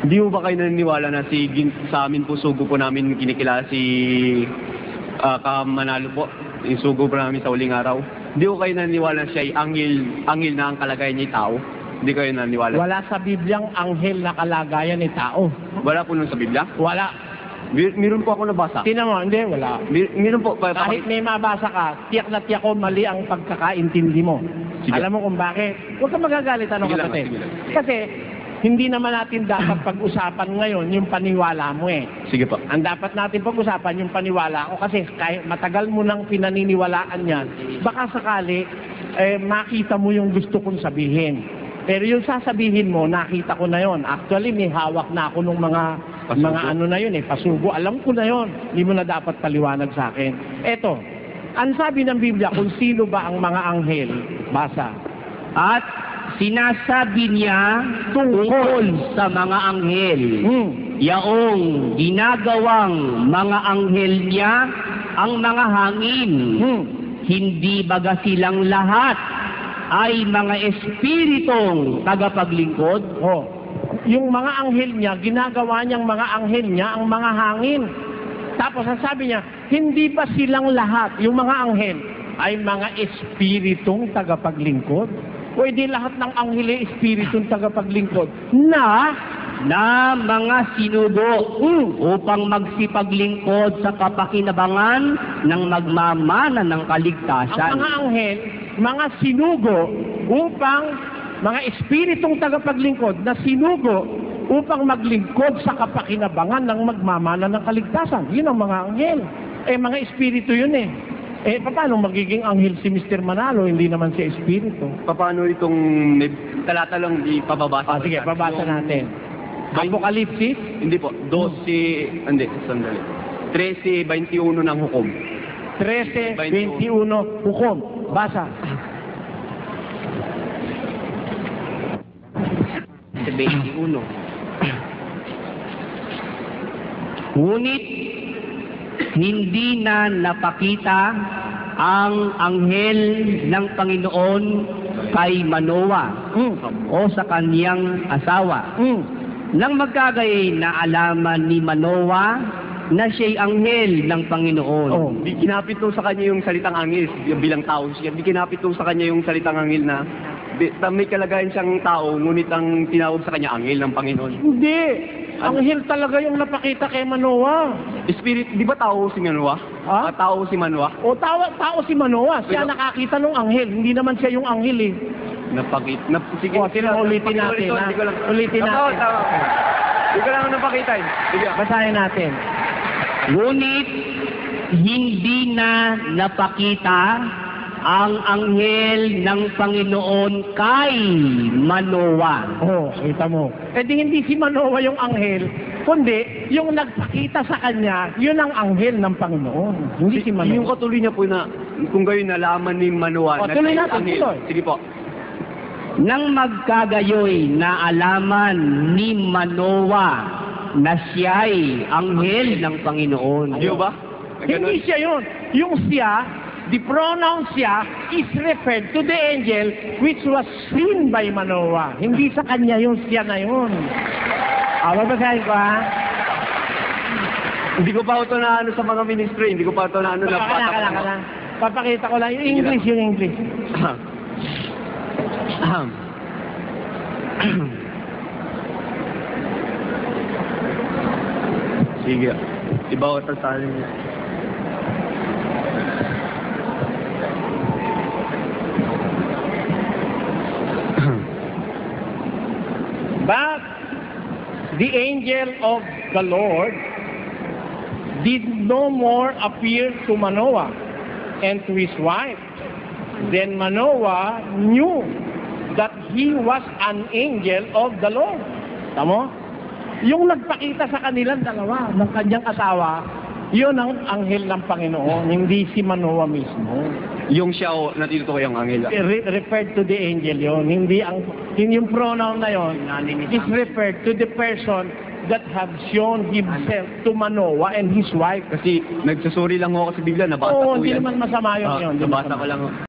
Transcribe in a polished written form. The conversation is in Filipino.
Hindi mo ba kayo naniniwala na sa amin po, sugo po namin kinikilala si Manalo po, yung sugo po namin sa uling araw? Hindi ko kayo naniniwala na siya ay anghel na ang kalagayan niya ay tao? Hindi kayo naniniwala? Wala sa Bibliang anghel na kalagayan ni tao. Wala po nun sa Biblia? Wala. Meron po ako nabasa. Tingnan mo, hindi, wala. Meron po. Kahit may mabasa ka, tiyak na tiyak ko mali ang pagkakaintindi mo. Sige. Alam mo kung bakit? Huwag ka magagalit, ano Sige lang, kapatid? sige lang. Kasi, hindi naman natin dapat pag-usapan ngayon yung paniwala mo eh. Sige po. Ang dapat natin pag-usapan yung paniwala ko kasi kahit matagal mo nang pinaniniwalaan yan, baka sakali makita mo yung gusto kong sabihin. Pero yung sasabihin mo, nakita ko na yon. Actually, may hawak na ako ng mga ano na yun pasugo. Alam ko na yon. Hindi mo na dapat paliwanag sa akin. Eto, ang sabi ng Biblia kung sino ba ang mga anghel, basa. At sinasabi niya tungkol sa mga anghel, yaong ginagawang mga anghel niya ang mga hangin. Hindi baga silang lahat ay mga espiritong tagapaglingkod? Yung mga anghel niya, ginagawa niyang mga anghel niya ang mga hangin. Tapos ang sabi niya, hindi ba silang lahat, yung mga anghel, ay mga espiritong tagapaglingkod? O hindi lahat ng anghel ay espiritong tagapaglingkod na mga sinugo upang magsipaglingkod sa kapakinabangan ng magmamana ng kaligtasan. Ang mga anghel, mga sinugo upang mga espiritong tagapaglingkod na sinugo upang maglingkod sa kapakinabangan ng magmamana ng kaligtasan. Yun ang mga anghel. Mga espiritu yun paano magiging anghel si Mr. Manalo? Hindi naman siya espiritu. Paano itong talata lang di pababasa? Sige, pabasa natin. Apokalipsis? Hindi po. 12, hindi, sandali. 13:21 ng hukom. 13:21 hukom. Basa. 21. Ngunit hindi na napakita ang anghel ng Panginoon kay Manoah o sa kaniyang asawa. Nang magkagay na alaman ni Manoah na siya'y anghel ng Panginoon. Di kinapit sa kanya yung salitang anghel bilang tao siya. Di kinapit sa kanya yung salitang anghel na may kalagayan siyang tao, ngunit ang tinawag sa kanya anghel ng Panginoon. Hindi. Anghel talaga yung napakita kay Manoah. Spirit, di ba tao si Manoah? Ha? Tao si Manoah? O tao si Manoah. Siya nakakita ng anghel. Hindi naman siya yung anghel Sige. Ulitin natin. Ulitin natin. Hindi ko lang napakita Sige. Basahin natin. Ngunit hindi na napakita ang anghel ng Panginoon kay Manoah. Kita mo. Di hindi si Manoah yung anghel, kundi yung nagpakita sa kanya, yun ang anghel ng Panginoon. Hindi si Manoah. Yung katuloy niya po na, kung gayon nalaman ni Manoah na tuloy natin, anghel. tuloy. Sige po. Nang magkagayoy na alaman ni Manoah na siya'y anghel ng Panginoon. Di ba? Hindi siya yun. Yung siya, the pronoun siya is referred to the angel which was seen by Manoah. Hindi sa kanya yung siya na yun. Babasahin ko Hindi ko pa ito na sa mga ministry. Hindi ko pa ito na Kala. Papakita ko lang yung English, Sige. Iba ko sa niya. But the angel of the Lord did no more appear to Manoah and to his wife. Then Manoah knew that he was an angel of the Lord. Tamo? Yung nagpakita sa kanilang dalawa ng kanyang asawa, yun ang anghel ng Panginoon, hindi si Manoah mismo. Yung siya natutukoy ang anghel. Referred to the angel yun. Hindi yung pronoun na yun is referred to the person that have shown himself to Manoah and his wife. Kasi nagsusuri lang ako sa Biblia, nabasa ko yan. Hindi naman masama yun. Nabasa ko lang.